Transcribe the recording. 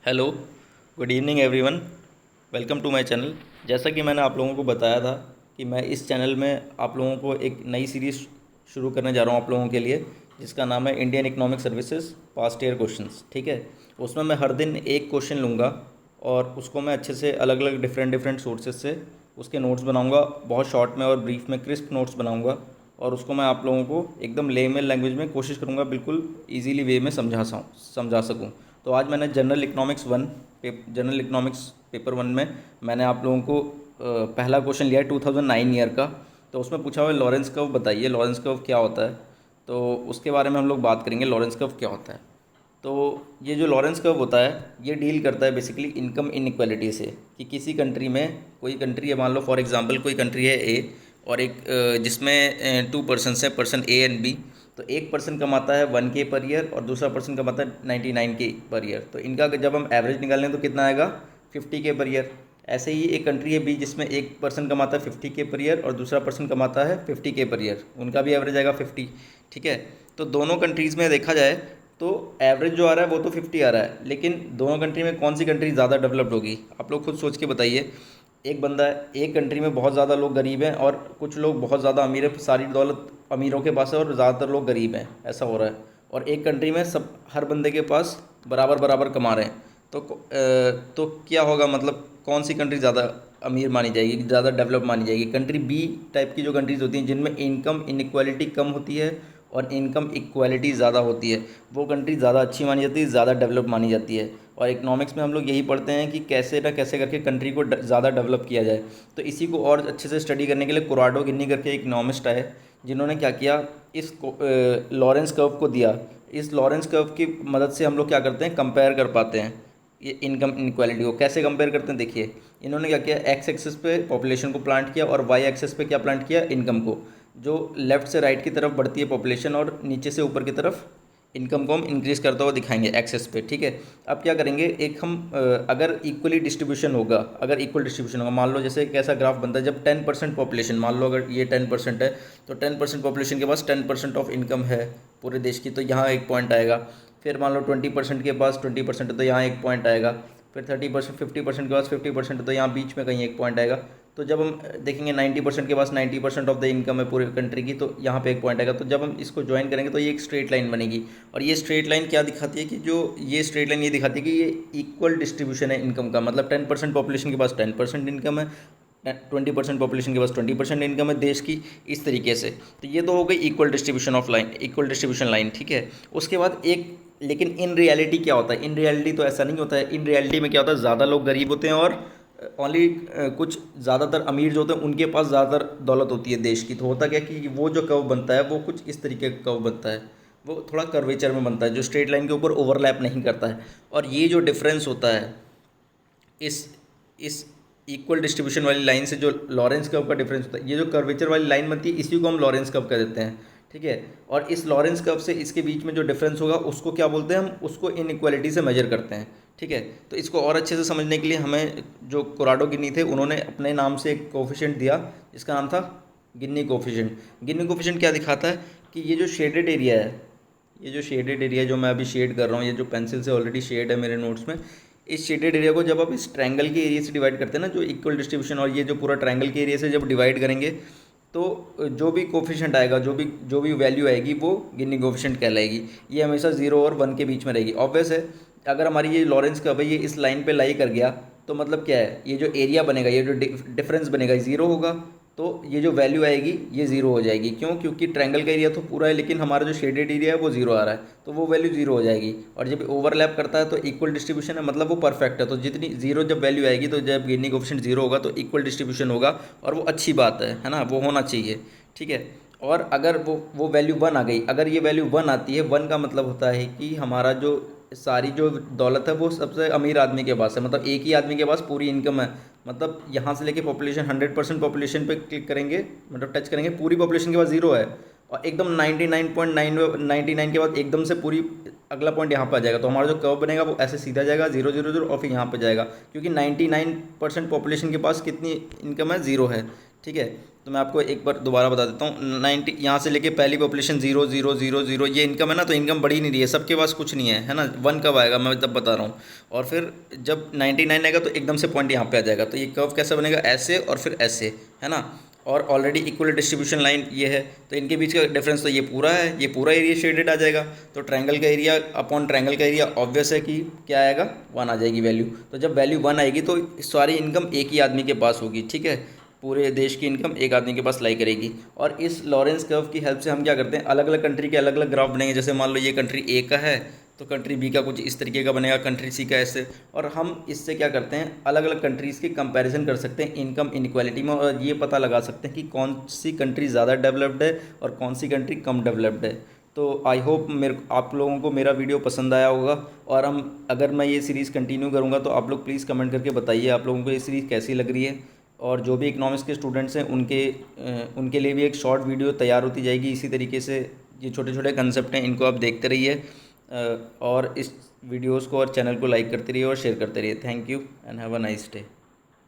Hello, good evening everyone. Welcome to my channel. जैसा कि मैंने आप लोगों को बताया था कि मैं इस चैनल में आप लोगों को एक नई सीरीज़ शुरू करने जा रहा हूँ आप लोगों के लिए, जिसका नाम है Indian economic services past year questions. ठीक है। उसमें मैं हर दिन एक क्वेश्चन लूँगा और उसको मैं अच्छे से अलग अलग डिफरेंट डिफरेंट सोर्सेज से उसके नोट्स बनाऊँगा, बहुत शॉर्ट में और ब्रीफ में क्रिस्प नोट्स बनाऊँगा, और उसको मैं आप लोगों को एकदम लेमन लैंग्वेज में कोशिश करूँगा बिल्कुल इजीली वे में समझा सकूँ। तो आज मैंने जनरल इकोनॉमिक्स पेपर वन में मैंने आप लोगों को पहला क्वेश्चन लिया है 2009 ईयर का। तो उसमें पूछा हुआ है लॉरेंस कर्व बताइए, लॉरेंस कर्व क्या होता है। तो उसके बारे में हम लोग बात करेंगे, लॉरेंस कर्व क्या होता है। तो ये जो लॉरेंस कर्व होता है ये डील करता है बेसिकली इनकम इनइक्वालिटी से, कि किसी कंट्री में, कोई कंट्री है, मान लो फॉर एग्जांपल कोई कंट्री है ए, और एक जिसमें टू पर्सन है, पर्सन ए एंड बी। तो एक पर्सन कमाता है 1K पर ईयर और दूसरा पर्सन कमाता है 99K पर ईयर। तो इनका जब हम एवरेज निकालें तो कितना आएगा, 50K पर ईयर। ऐसे ही एक कंट्री है बी जिसमें एक पर्सन कमाता है 50K पर ईयर और दूसरा पर्सन कमाता है 50K पर ईयर, उनका भी एवरेज आएगा 50। ठीक है। तो दोनों कंट्रीज़ में देखा जाए तो एवरेज जो आ रहा है वो तो 50 आ रहा है, लेकिन दोनों कंट्री में कौन सी कंट्री ज़्यादा डेवलप्ड होगी, आप लोग खुद सोच के बताइए। एक बंदा है, एक कंट्री में बहुत ज़्यादा लोग गरीब हैं और कुछ लोग बहुत ज़्यादा अमीर है, सारी दौलत अमीरों के पास है और ज़्यादातर लोग गरीब हैं, ऐसा हो रहा है। और एक कंट्री में सब, हर बंदे के पास बराबर बराबर कमा रहे हैं। तो क्या होगा, मतलब कौन सी कंट्री ज़्यादा अमीर मानी जाएगी, ज़्यादा डेवलप मानी जाएगी। कंट्री बी टाइप की जो कंट्रीज़ होती हैं जिनमें इनकम इनक्वालिटी कम होती है और इनकम इक्वालिटी ज़्यादा होती है, वो कंट्री ज़्यादा अच्छी मानी जाती है, ज़्यादा डेवलप मानी जाती है। और इकोनॉमिक्स में हम लोग यही पढ़ते हैं कि कैसे ना कैसे करके कंट्री को ज़्यादा डेवलप किया जाए। तो इसी को और अच्छे से स्टडी करने के लिए कोराडो गिन्नी करके इकोनॉमिस्ट आए, जिन्होंने क्या किया, इस लॉरेंस कर्व को दिया। इस लॉरेंस कर्व की मदद से हम लोग क्या करते हैं, कंपेयर कर पाते हैं ये इनकम इनक्वालिटी को। कैसे कंपेयर करते हैं, देखिए इन्होंने क्या किया, एक्स एक्सिस पे पॉपुलेशन को प्लांट किया और वाई एक्सिस पे क्या प्लांट किया, इनकम को। जो लेफ़्ट से राइट की तरफ बढ़ती है पॉपुलेशन और नीचे से ऊपर की तरफ इनकम को हम इंक्रीज करता हुआ दिखाएंगे एक्सेस पे। ठीक है। अब क्या करेंगे, एक हम अगर इक्वली डिस्ट्रीब्यूशन होगा, अगर इक्वल डिस्ट्रीब्यूशन होगा, मान लो जैसे कैसा ग्राफ बनता है, जब 10% पॉपुलेशन, मान लो अगर ये 10% है, तो 10% पॉपुलेशन के पास 10% ऑफ इनकम है पूरे देश की, तो यहाँ एक पॉइंट आएगा। फिर मान लो 20% के पास 20% है तो यहाँ एक पॉइंट आएगा। फिर 30% 50% के पास 50% है तो यहाँ बीच में कहीं एक पॉइंट आएगा। तो जब हम देखेंगे 90% के पास 90% ऑफ द इनकम है पूरी कंट्री की, तो यहाँ पे एक पॉइंट आएगा। तो जब हम इसको ज्वाइन करेंगे तो ये एक स्ट्रेट लाइन बनेगी। और ये स्ट्रेट लाइन क्या दिखाती है, कि जो ये स्ट्रेट लाइन ये दिखाती है कि ये इक्वल डिस्ट्रीब्यूशन है इनकम का, मतलब 10% पॉपुलेशन के पास 10% इनकम है, 20% पॉपुलेशन के पास 20% इनकम है देश की, इस तरीके से। तो ये तो हो गई equal distribution of line, equal distribution line. ठीक है। उसके बाद एक, लेकिन इन रियलिटी क्या होता है, इन रियलिटी तो ऐसा नहीं होता है। इन रियलिटी में क्या होता है, ज़्यादा लोग गरीब होते हैं और ओनली कुछ ज़्यादातर अमीर जो होते हैं उनके पास ज़्यादातर दौलत होती है देश की। तो होता क्या कि वो जो कर्व बनता है वो कुछ इस तरीके का कर्व बनता है, वो थोड़ा कर्वेचर में बनता है, जो स्ट्रेट लाइन के ऊपर ओवरलैप नहीं करता है। और ये जो डिफरेंस होता है इस इस इक्वल डिस्ट्रीब्यूशन वाली लाइन से, जो लॉरेंस कर्व का डिफरेंस होता है, ये जो कर्वेचर वाली लाइन बनती है इसी को हम लॉरेंस कर्व कह देते हैं। ठीक है। और इस लॉरेंस कर्व से इसके बीच में जो डिफरेंस होगा उसको क्या बोलते हैं, हम उसको इनइक्वालिटी से मेजर करते हैं। ठीक है। तो इसको और अच्छे से समझने के लिए हमें, जो कोराडो गिनी थे उन्होंने अपने नाम से एक कोफिशिएंट दिया जिसका नाम था गिन्नी कोफिशिएंट। गिन्नी कोफिशिएंट क्या दिखाता है कि ये जो शेडेड एरिया है, ये जो शेडेड एरिया जो मैं अभी शेड कर रहा हूँ, ये जो पेंसिल से ऑलरेडी शेड है मेरे नोट्स में, इस शेडेड एरिया को जब आप इस ट्रायंगल के एरिया से डिवाइड करते हैं ना, जो इक्वल डिस्ट्रीब्यूशन, और ये जो पूरा ट्रायंगल के एरिया से जब डिवाइड करेंगे, तो जो भी कोफिशिएंट आएगा, जो भी वैल्यू आएगी वो गिन्नी कोफिशिएंट कहलाएगी। ये हमेशा 0 और 1 के बीच में रहेगी। ऑब्वियस है, अगर हमारी ये लॉरेंस कर्व है ये इस लाइन पे लाई कर गया, तो मतलब क्या है, ये जो एरिया बनेगा, ये जो डिफरेंस बनेगा, ज़ीरो होगा। तो ये जो वैल्यू आएगी ये ज़ीरो हो जाएगी। क्यों? क्योंकि ट्रायंगल का एरिया तो पूरा है लेकिन हमारा जो शेडेड एरिया है वो ज़ीरो आ रहा है, तो वो वैल्यू ज़ीरो हो जाएगी। और जब ओवरलैप करता है तो इक्वल डिस्ट्रीब्यूशन है, मतलब वो परफेक्ट है। तो जितनी ज़ीरो जब वैल्यू आएगी, तो जब गिनी कोफिशिएंट ज़ीरो होगा तो इक्वल डिस्ट्रीब्यूशन होगा, और वो अच्छी बात है ना, वो होना चाहिए। ठीक है। और अगर वो वैल्यू वन आ गई, अगर ये वैल्यू वन आती है, वन का मतलब होता है कि हमारा जो सारी जो दौलत है वो सबसे अमीर आदमी के पास है, मतलब एक ही आदमी के पास पूरी इनकम है। मतलब यहाँ से लेके पॉपुलेशन 100% पॉपुलेशन पे क्लिक करेंगे, मतलब टच करेंगे, पूरी पॉपुलेशन के पास ज़ीरो है, और एकदम 99.99 के बाद एकदम से पूरी अगला पॉइंट यहाँ पर आ जाएगा। तो हमारा जो कर्व बनेगा वो ऐसे सीधा जाएगा, 0 0 0, और फिर यहाँ पर जाएगा, क्योंकि 99% पॉपुलेशन के पास कितनी इनकम है, ज़ीरो है। ठीक है। तो मैं आपको एक बार दोबारा बता देता हूँ। 90 यहाँ से लेके पहली पॉपुलेशन 0 0 0 0 ये इनकम है ना, तो इनकम बढ़ी नहीं रही है, सबके पास कुछ नहीं है ना। 1 कब आएगा मैं तब बता रहा हूँ। और फिर जब 99 आएगा तो एकदम से पॉइंट यहाँ पे आ जाएगा। तो ये कर्व कैसे बनेगा, ऐसे और फिर ऐसे, है ना। और ऑलरेडी इक्वल डिस्ट्रीब्यूशन लाइन ये है, तो इनके बीच का डिफरेंस तो ये पूरा है, ये पूरा एरिया शेडेड आ जाएगा। तो ट्रायंगल का एरिया अपॉन ट्रायंगल का एरिया, ऑब्वियस है कि क्या आएगा, 1 आ जाएगी वैल्यू। तो जब वैल्यू 1 आएगी तो सारी इनकम एक ही आदमी के पास होगी, ठीक है। पूरे देश की इनकम एक आदमी के पास लाई करेगी। और इस लॉरेंस कर्व की हेल्प से हम क्या करते हैं, अलग अलग कंट्री के अलग अलग ग्राफ बनेंगे। जैसे मान लो ये कंट्री ए का है, तो कंट्री बी का कुछ इस तरीके का बनेगा, कंट्री सी का ऐसे। और हम इससे क्या करते हैं, अलग अलग कंट्रीज़ के कंपैरिजन कर सकते हैं इनकम इनक्वालिटी में, और ये पता लगा सकते हैं कि कौन सी कंट्री ज़्यादा डेवलप्ड है और कौन सी कंट्री कम डेवलप्ड है। तो आई होप मेरे आप लोगों को मेरा वीडियो पसंद आया होगा। और हम अगर मैं ये सीरीज़ कंटिन्यू करूँगा तो आप लोग प्लीज़ कमेंट करके बताइए आप लोगों को ये सीरीज़ कैसी लग रही है। और जो भी इकोनॉमिक्स के स्टूडेंट्स हैं उनके लिए भी एक शॉर्ट वीडियो तैयार होती जाएगी इसी तरीके से। ये छोटे छोटे कंसेप्ट हैं, इनको आप देखते रहिए, और इस वीडियोस को और चैनल को लाइक करते रहिए और शेयर करते रहिए। Thank you and have a nice day.